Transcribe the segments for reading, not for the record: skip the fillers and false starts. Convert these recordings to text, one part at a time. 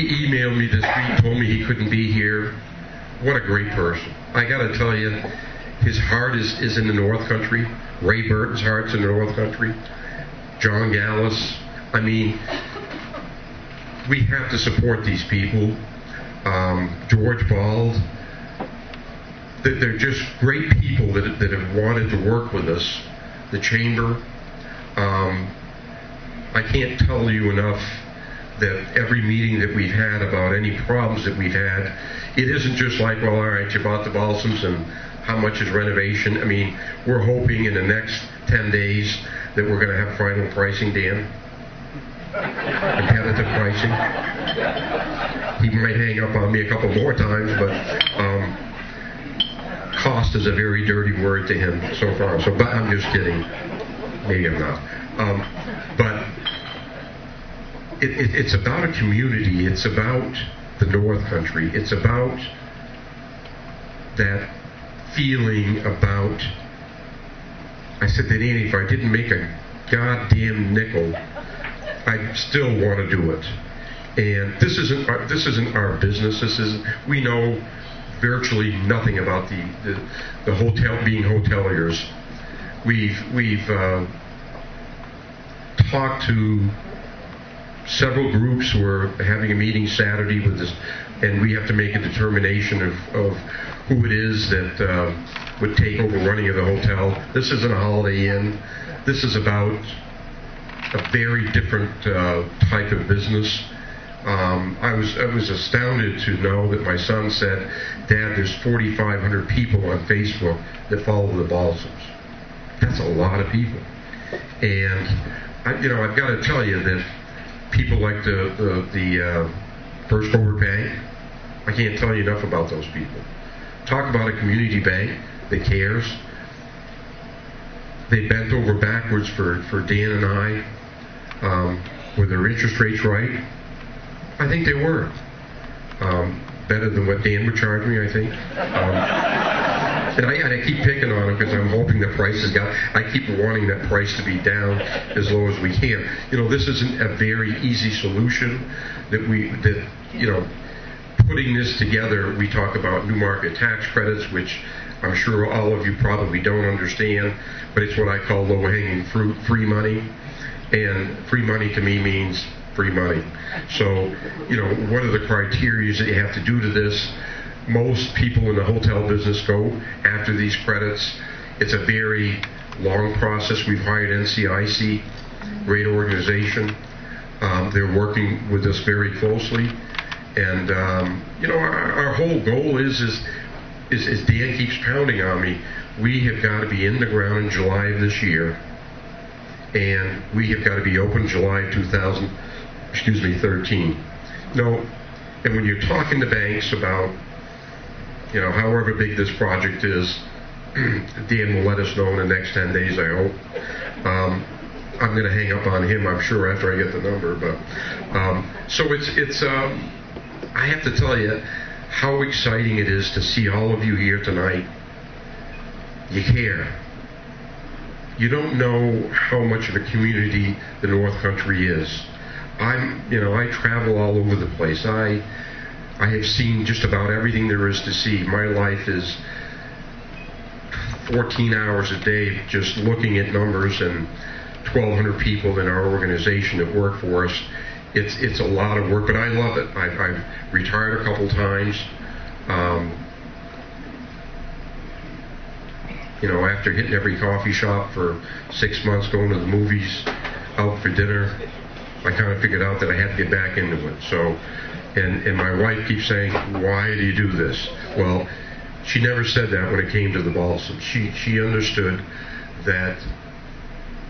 He emailed me this week, told me he couldn't be here. What a great person. I got to tell you, his heart is in the North Country. Ray Burton's heart's in the North Country. John Gallus. I mean, we have to support these people. George Bald. They're just great people that have wanted to work with us. The Chamber. I can't tell you enough that every meeting that we've had about any problems that we've had, it isn't just like, well, all right, you bought the Balsams and how much is renovation? I mean, we're hoping in the next 10 days that we're going to have final pricing, Dan. Competitive pricing. He might hang up on me a couple more times, but cost is a very dirty word to him so far. So, but I'm just kidding. Maybe I'm not. But it's about a community. It's about the North Country. It's about that feeling about. I said to Danny, if I didn't make a goddamn nickel, I still want to do it. And this isn't our business. We know virtually nothing about the hotel, being hoteliers. We've talked to several groups. We're having a meeting Saturday with this, and we have to make a determination of who it is that would take over running of the hotel. This isn't a Holiday Inn. This is about a very different type of business. I was astounded to know that my son said, "Dad, there's 4,500 people on Facebook that follow the Balsams." That's a lot of people. And I've got to tell you that people like the First Forward Bank, I can't tell you enough about those people. Talk about a community bank that cares. They bent over backwards for Dan and I. Were their interest rates right? I think they were. Better than what Dan would charge me, I think. And I keep picking on him because I'm hoping the price has I keep wanting that price to be down as low as we can. This isn't a very easy solution putting this together. We talk about new market tax credits, which I'm sure all of you probably don't understand, but it's what I call low-hanging fruit, free money. And free money to me means free money. So, what are the criteria that you have to do to this? Most people in the hotel business go after these credits. It's a very long process. We've hired NCIC, great organization. They're working with us very closely. And, our whole goal is Dan keeps pounding on me, we have got to be in the ground in July of this year. And we have got to be open July 2013. And when you're talking to banks about, however big this project is, Dan will let us know in the next 10 days, I hope. I'm going to hang up on him, I'm sure, after I get the number. But so it's I have to tell you how exciting it is to see all of you here tonight. You care. You don't know how much of a community the North Country is. I travel all over the place. I have seen just about everything there is to see. My life is 14 hours a day just looking at numbers, and 1,200 people in our organization that work for us. It's a lot of work, but I love it. I've retired a couple times. After hitting every coffee shop for 6 months, going to the movies, out for dinner, I kind of figured out that I had to get back into it. So, and my wife keeps saying, "Why do you do this?" Well, she never said that when it came to the Balsams. She understood that.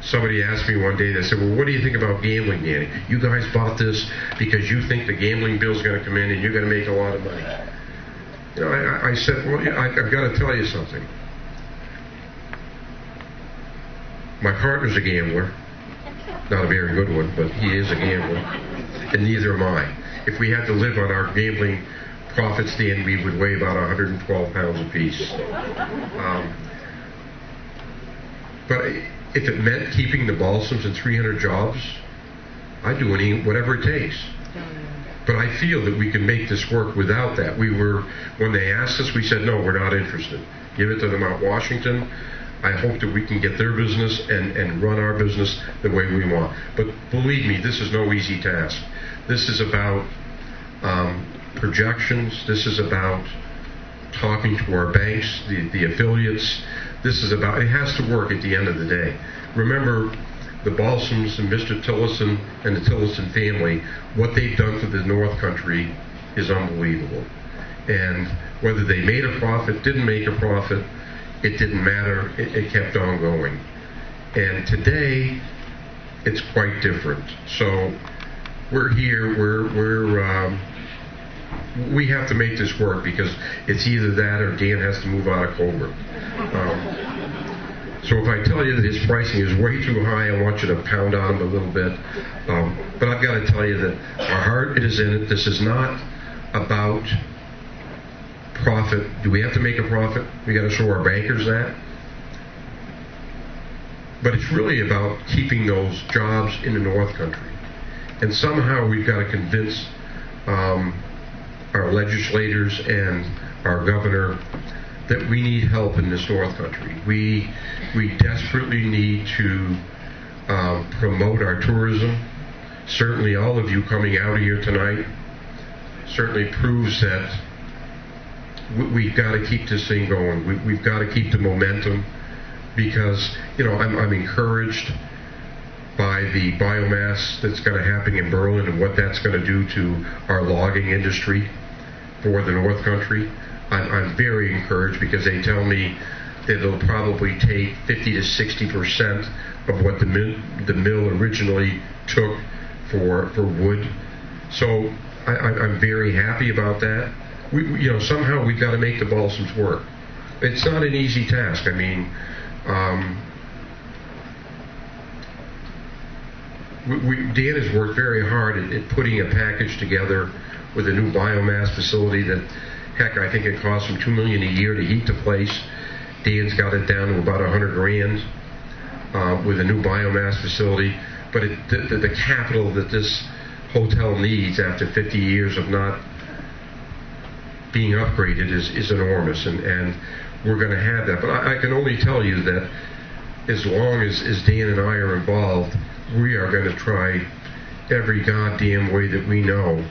Somebody asked me one day, they said, "Well, what do you think about gambling, Danny? You guys bought this because you think the gambling bill's going to come in and you're going to make a lot of money." I said, "Well, I've got to tell you something. My partner's a gambler. Not a very good one, but he is a gambler. And neither am I. If we had to live on our gambling profits, Dan, we would weigh about 112 pounds apiece. But if it meant keeping the Balsams and 300 jobs, I'd do whatever it takes. But I feel that we can make this work without that. When they asked us, we said, no, we're not interested. Give it to them out Washington. I hope that we can get their business and run our business the way we want. But believe me, this is no easy task. This is about projections. This is about talking to our banks, the affiliates. This is about, it has to work at the end of the day. Remember, the Balsams and Mr. Tillotson and the Tillotson family, what they've done for the North Country is unbelievable. And whether they made a profit, didn't make a profit, it didn't matter. It kept on going. And today, it's quite different. So we're here. We have to make this work, because it's either that or Dan has to move out of Colbert. So if I tell you that his pricing is way too high, I want you to pound on him a little bit. But I've got to tell you that our heart is in it. This is not about profit. Do we have to make a profit? We got to show our bankers that. But it's really about keeping those jobs in the North Country. And somehow we've got to convince our legislators and our governor that we need help in this North Country. We desperately need to promote our tourism. Certainly all of you coming out here tonight certainly proves that we've got to keep this thing going. We've got to keep the momentum, because, you know, I'm encouraged by the biomass that's going to happen in Berlin and what that's going to do to our logging industry for the North Country. I'm very encouraged, because they tell me that it'll probably take 50 to 60% of what the mill originally took for wood. So I'm very happy about that. Somehow we've got to make the Balsams work. It's not an easy task. I mean, Dan has worked very hard at putting a package together with a new biomass facility that, heck, I think it costs him $2 million a year to heat the place. Dan's got it down to about $100,000 with a new biomass facility. But the capital that this hotel needs after 50 years of not being upgraded is enormous, and we're going to have that. But I can only tell you that as long as Dan and I are involved, we are going to try every goddamn way that we know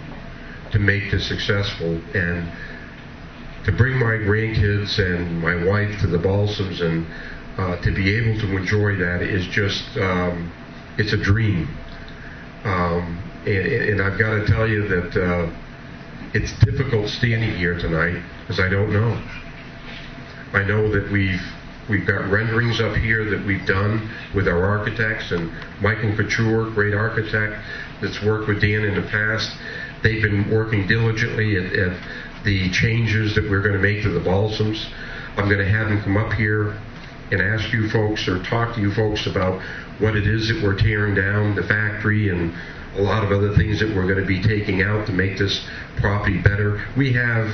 to make this successful, and to bring my grandkids and my wife to the Balsams, and to be able to enjoy that is just, it's a dream. And I've got to tell you that it's difficult standing here tonight, because I don't know. I know that we've got renderings up here that we've done with our architects, and Michael Couture, great architect that's worked with Dan in the past. They've been working diligently at the changes that we're going to make to the Balsams. I'm going to have them come up here and ask you folks, or talk to you folks, about what it is that we're tearing down, the factory, and a lot of other things that we're going to be taking out to make this property better. We have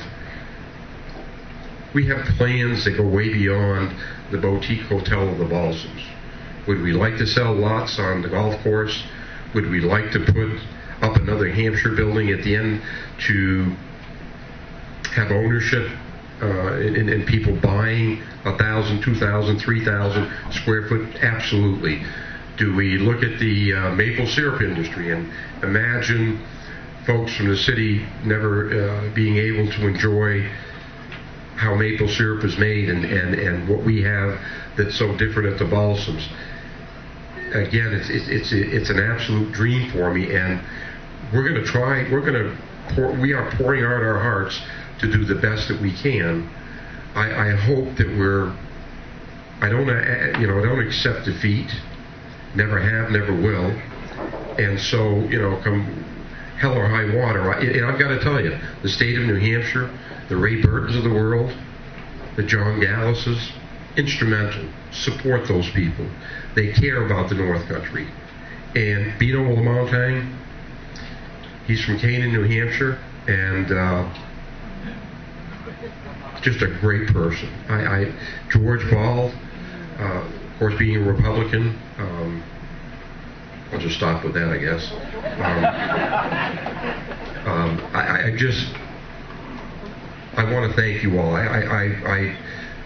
plans that go way beyond the boutique hotel of the Balsams. Would we like to sell lots on the golf course? Would we like to put up another Hampshire building at the end to have ownership and people buying 1,000, 2,000, 3,000 square foot? Absolutely. Do we look at the maple syrup industry and imagine folks from the city never being able to enjoy how maple syrup is made and what we have that's so different at the Balsams? Again, it's an absolute dream for me, and we're going to try. We are pouring out our hearts to do the best that we can. I hope that I don't accept defeat. Never have, never will. And so, come hell or high water, and I've got to tell you, the state of New Hampshire, the Ray Burtons of the world, the John Galluses, instrumental. Support those people. They care about the North Country. And Beto Lamontagne, he's from Canaan, New Hampshire, and just a great person. George Ball, of course, being a Republican, I'll just stop with that, I guess. I want to thank you all.